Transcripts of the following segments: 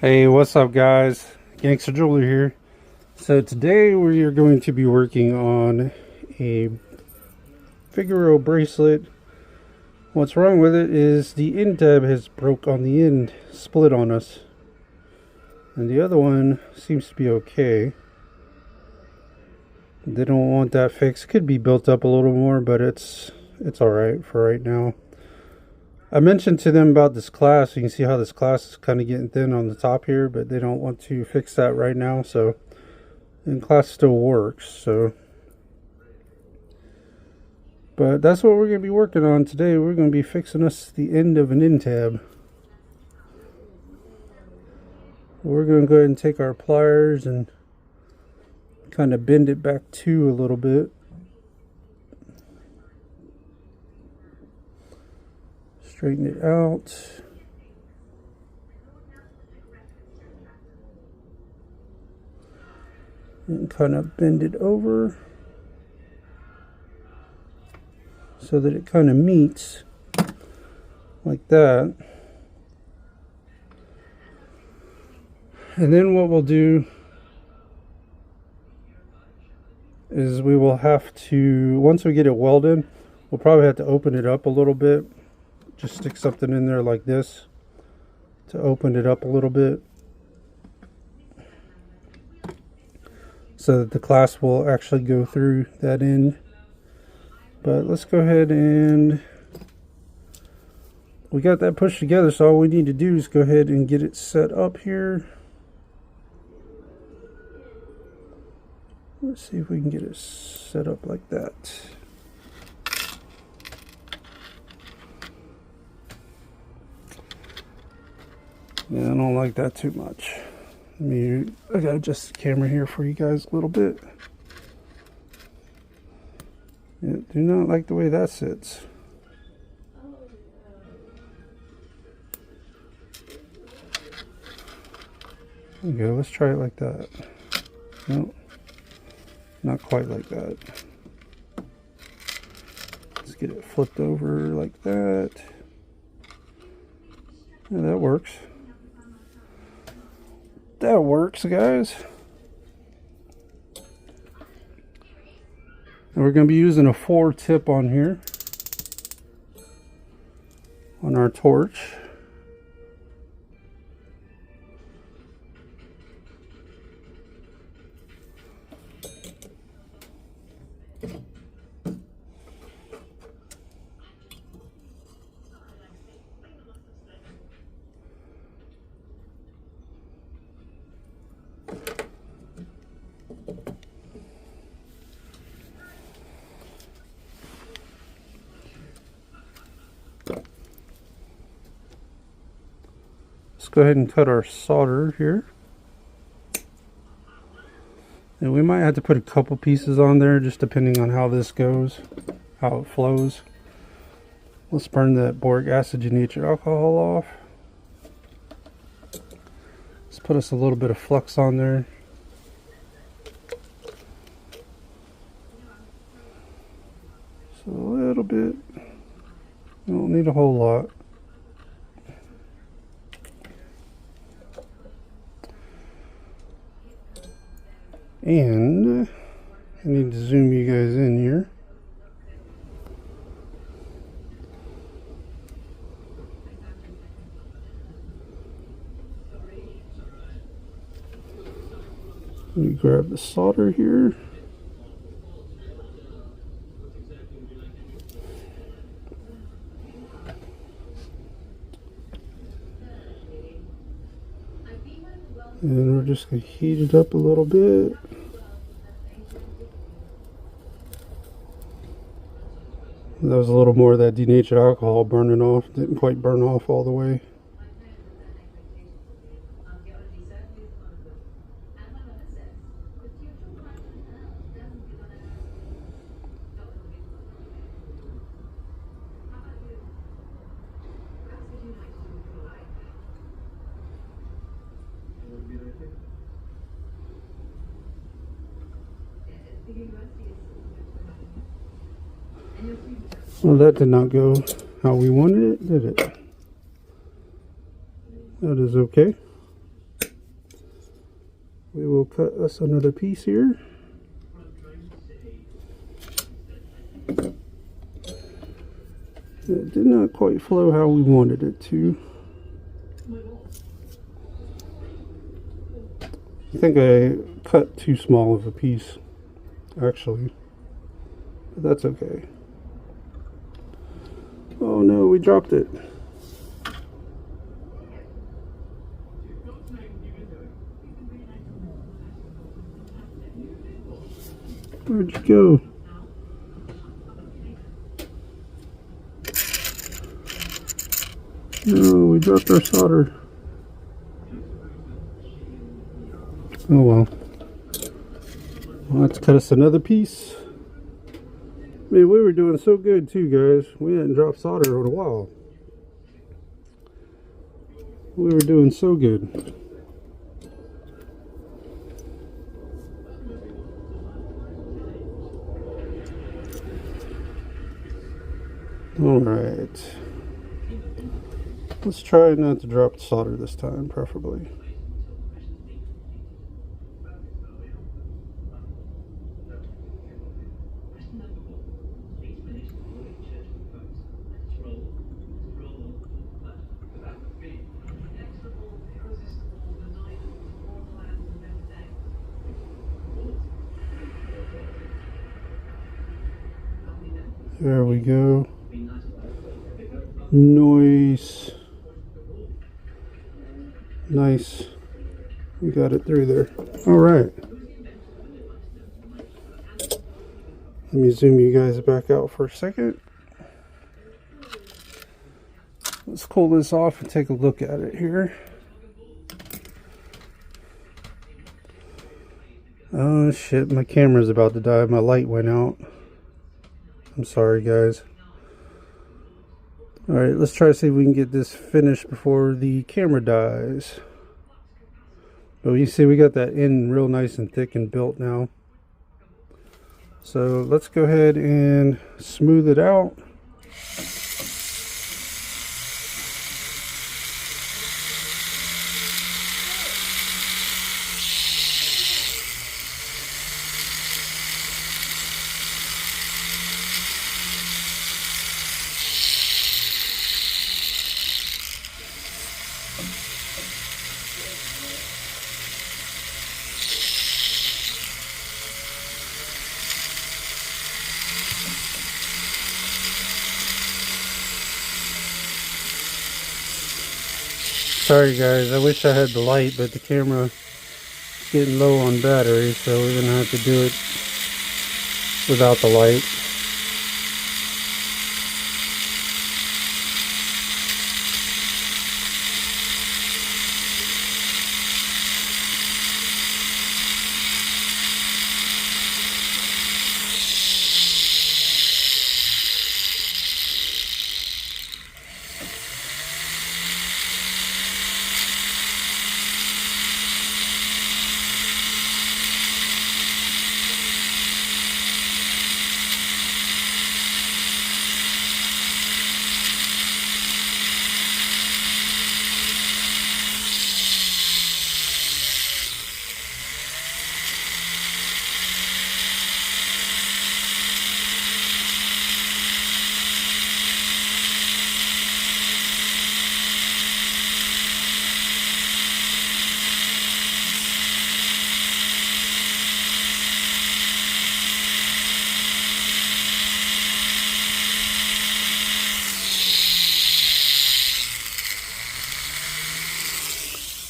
Hey, what's up guys? Gangster Jeweler here. So today we are going to be working on a Figaro bracelet. What's wrong with it is the end tab has broke on the end, split on us. And the other one seems to be okay. They don't want that fixed. Could be built up a little more, but it's alright for right now. I mentioned to them about this class. You can see how this class is kind of getting thin on the top here, but they don't want to fix that right now. So, and class still works. So, but that's what we're going to be working on today. We're going to be fixing us the end of an end tab. We're going to go ahead and take our pliers and kind of bend it back to a little bit. Straighten it out. And kind of bend it over so that it kind of meets like that. And then what we'll do is we will have to, once we get it welded, we'll probably have to open it up a little bit. Just stick something in there like this to open it up a little bit so that the clasp will actually go through that end. But let's go ahead and we got that pushed together, so all we need to do is go ahead and get it set up here. Let's see if we can get it set up like that. Yeah, I don't like that too much. I gotta adjust the camera here for you guys a little bit. Yeah, do not like the way that sits. There we go, let's try it like that. Nope, not quite like that. Let's get it flipped over like that. Yeah, that works. That works, guys. And we're going to be using a 4 tip on here on our torch. Let's go ahead and cut our solder here. And we might have to put a couple pieces on there just depending on how this goes, how it flows. Let's burn that boric acid denatured alcohol off. Let's put us a little bit of flux on there. Just a little bit. You don't need a whole lot. And I need to zoom you guys in here. Let me grab the solder here. And we're just going to heat it up a little bit. That was a little more of that denatured alcohol burning off. Didn't quite burn off all the way. Well, that did not go how we wanted it, did it? That is okay. we will cut us another piece here. It did not quite flow how we wanted it to. I think I cut too small of a piece, actually, but that's okay. Oh no, we dropped it. Where'd you go? No, we dropped our solder. Oh well. Well, let's cut us another piece. Man, we were doing so good too, guys. We hadn't dropped solder in a while. We were doing so good. Alright. Let's try not to drop the solder this time, preferably. There we go. Nice. Nice. We got it through there. Alright. Let me zoom you guys back out for a second. Let's pull this off and take a look at it here. Oh shit, my camera's about to die. My light went out. I'm sorry, guys. Alright, let's try to see if we can get this finished before the camera dies. But you see we got that end real nice and thick and built now. So let's go ahead and smooth it out. Sorry guys, I wish I had the light, but the camera is getting low on battery, so we're going to have to do it without the light.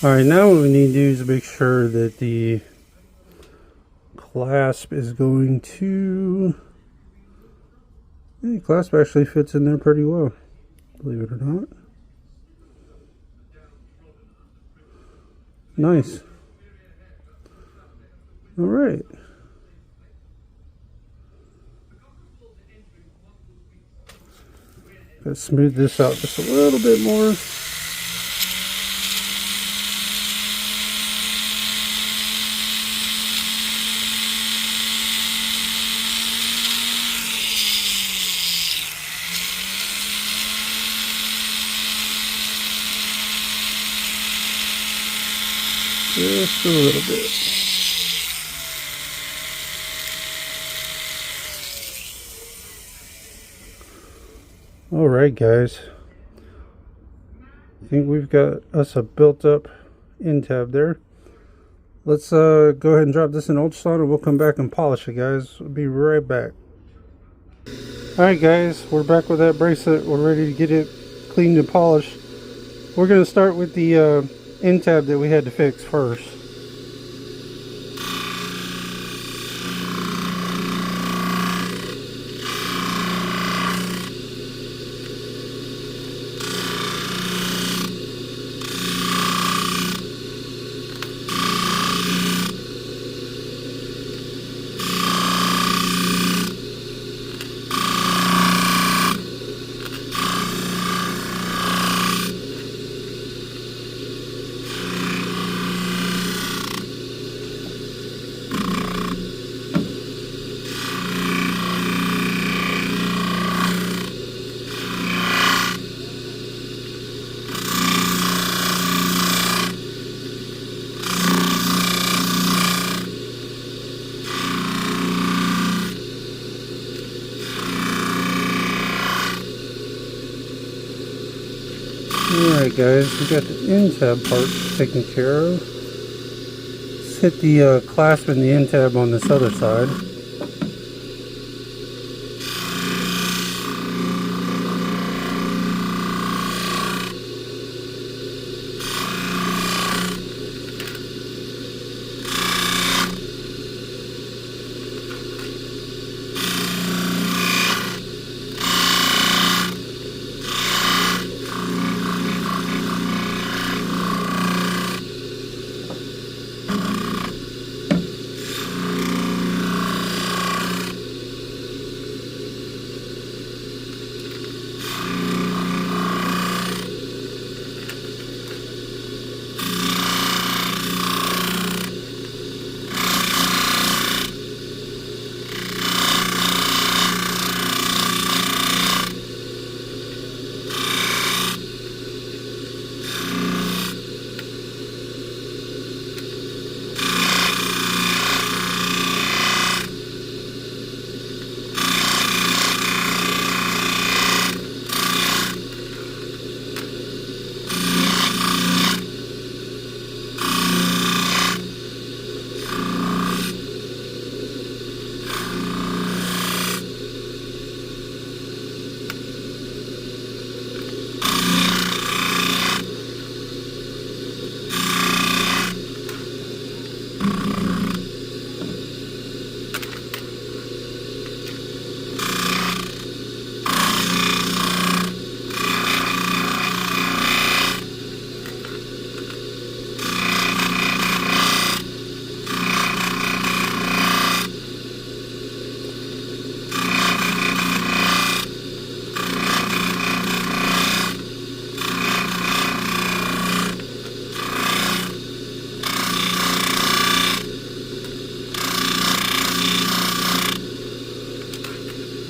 Alright, now what we need to do is make sure that the clasp is going to... The clasp actually fits in there pretty well, believe it or not. Nice. Alright. Let's smooth this out just a little bit more. just a little bit. Alright guys, I think we've got us a built up end tab there. Let's go ahead and drop this in ultrasound and we'll come back and polish it, guys. We'll be right back. Alright guys, we're back with that bracelet. We're ready to get it cleaned and polished. We're going to start with the end tab that we had to fix first. Alright guys, we got the end tab part taken care of. Let's hit the clasp in the end tab on this other side.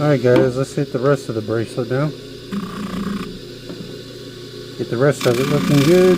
Alright guys, let's hit the rest of the bracelet now. Get the rest of it looking good.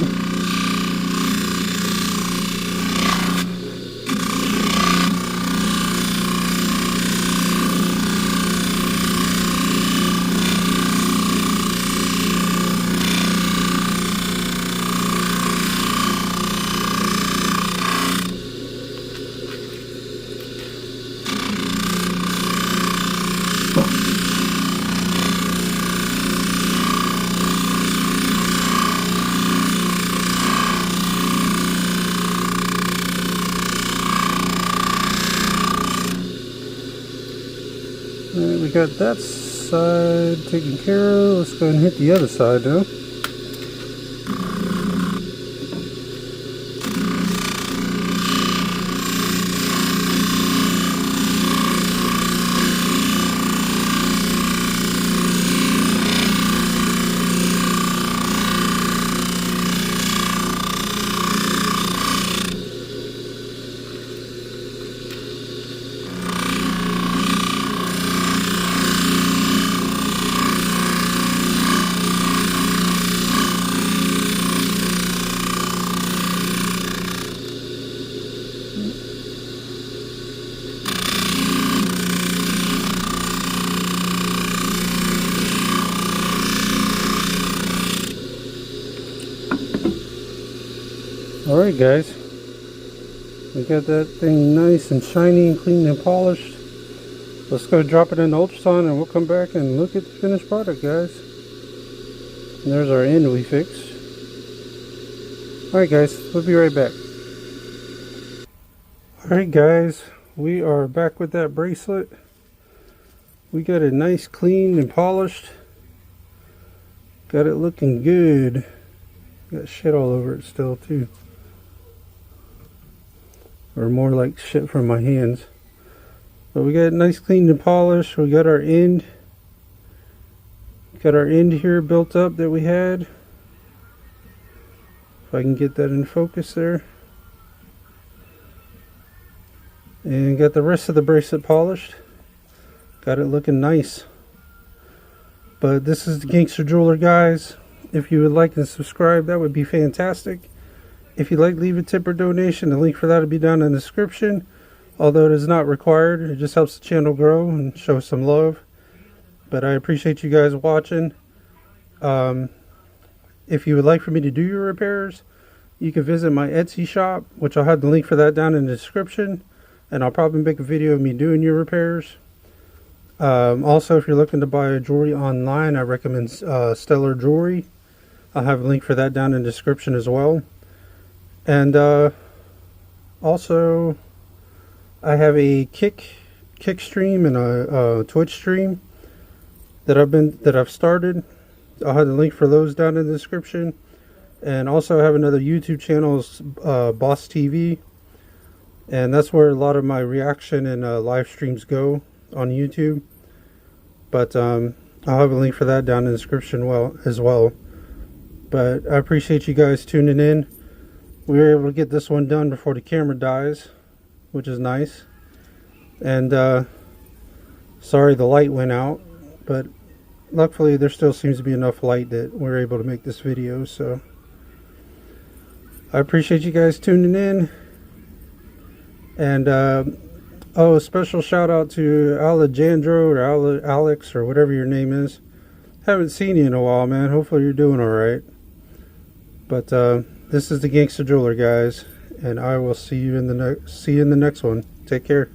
Alright, we got that side taken care of. Let's go and hit the other side now. Alright guys, we got that thing nice and shiny and clean and polished. Let's go drop it in the ultrasound and we'll come back and look at the finished product, guys. And there's our end we fixed. Alright guys, we'll be right back. Alright guys, we are back with that bracelet. We got it nice, clean and polished. Got it looking good. Got shit all over it still too. Or more like shit from my hands. But we got it nice, clean and polished. We got our end. Got our end here built up that we had. If I can get that in focus there. And got the rest of the bracelet polished. Got it looking nice. But this is the Gangster Jeweler, guys. If you would like and subscribe, that would be fantastic. If you'd like to leave a tip or donation, the link for that will be down in the description. Although it is not required, it just helps the channel grow and show some love. But I appreciate you guys watching. If you would like for me to do your repairs, you can visit my Etsy shop, which I'll have the link for that down in the description. And I'll probably make a video of me doing your repairs. Also, if you're looking to buy jewelry online, I recommend Stellar Jewelry. I'll have a link for that down in the description as well. And also, I have a kick stream and a Twitch stream that I've started. I'll have the link for those down in the description. And also I have another YouTube channel, Boss TV, and that's where a lot of my reaction and live streams go on YouTube. But I'll have a link for that down in the description as well. But I appreciate you guys tuning in. We were able to get this one done before the camera dies, which is nice. And sorry the light went out, but luckily there still seems to be enough light that we're able to make this video. So I appreciate you guys tuning in. And oh, a special shout out to Alejandro or Alex or whatever your name is. Haven't seen you in a while, man. Hopefully you're doing alright. But this is the Gangster Jeweler, guys, and I will see you in the next one. Take care.